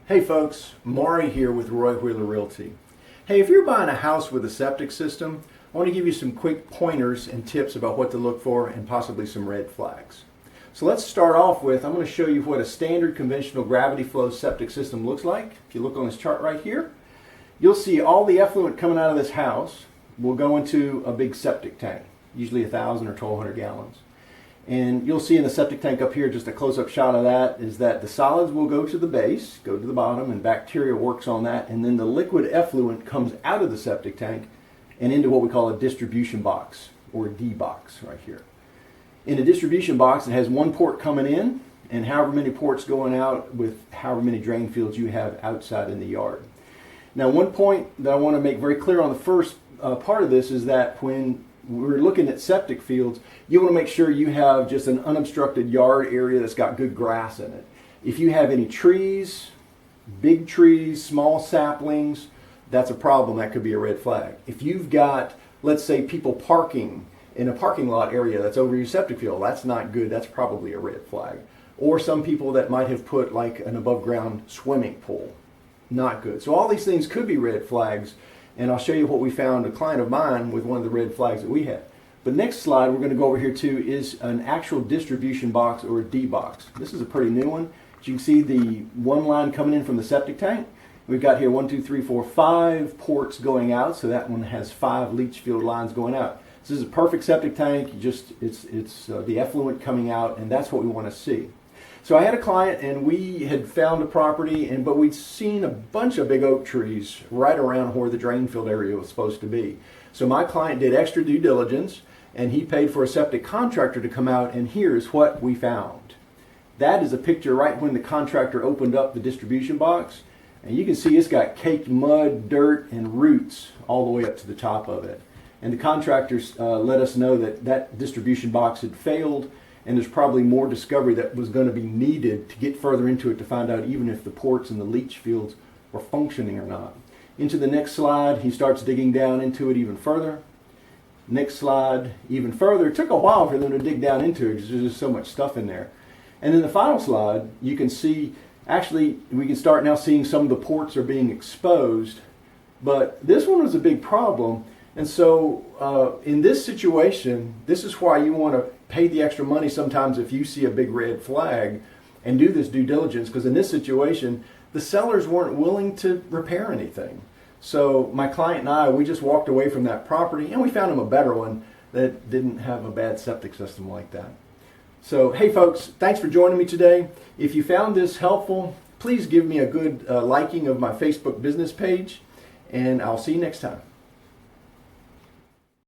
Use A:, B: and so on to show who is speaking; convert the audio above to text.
A: Hey folks, Maury here with Roy Wheeler Realty. Hey, if you're buying a house with a septic system, I want to give you some quick pointers and tips about what to look for and possibly some red flags. So let's start off with, I'm going to show you what a standard conventional gravity flow septic system looks like. If you look on this chart right here, you'll see all the effluent coming out of this house will go into a big septic tank, usually 1,000 or 1,200 gallons. And you'll see in the septic tank up here, just a close-up shot of that, is that the solids will go to the base, go to the bottom, and bacteria works on that, and then the liquid effluent comes out of the septic tank and into what we call a distribution box, or a D box right here. In a distribution box, it has one port coming in, and however many ports going out with however many drain fields you have outside in the yard. Now, one point that I want to make very clear on the first part of this is that when we're looking at septic fields, you want to make sure you have just an unobstructed yard area that's got good grass in it. If you have any trees, big trees, small saplings, that's a problem. That could be a red flag. If you've got, let's say, people parking in a parking lot area that's over your septic field, that's not good. That's probably a red flag. Or some people that might have put like an above ground swimming pool, not good. So all these things could be red flags. And I'll show you what we found, a client of mine, with one of the red flags that we had. But next slide we're going to go over here to is an actual distribution box, or a D box. This is a pretty new one. As you can see, the one line coming in from the septic tank. We've got here 1, 2, 3, 4, 5 ports going out, so that one has 5 leach field lines going out. This is a perfect septic tank. It's the effluent coming out, and that's what we want to see. So I had a client, and we had found a property, but we'd seen a bunch of big oak trees right around where the drain field area was supposed to be. So my client did extra due diligence, and he paid for a septic contractor to come out, and here's what we found. That is a picture right when the contractor opened up the distribution box, and you can see it's got caked mud, dirt, and roots all the way up to the top of it. And the contractors let us know that that distribution box had failed, and there's probably more discovery that was going to be needed to get further into it to find out even if the ports and the leach fields were functioning or not. Into the next slide, he starts digging down into it even further. Next slide, even further. It took a while for them to dig down into it because there's just so much stuff in there. And then the final slide, you can see, actually, we can start now seeing some of the ports are being exposed. But this one was a big problem. And so in this situation, this is why you want to pay the extra money sometimes if you see a big red flag and do this due diligence, because in this situation, the sellers weren't willing to repair anything. So my client and I, we just walked away from that property, and we found him a better one that didn't have a bad septic system like that. So, hey folks, thanks for joining me today. If you found this helpful, please give me a good liking of my Facebook business page, and I'll see you next time.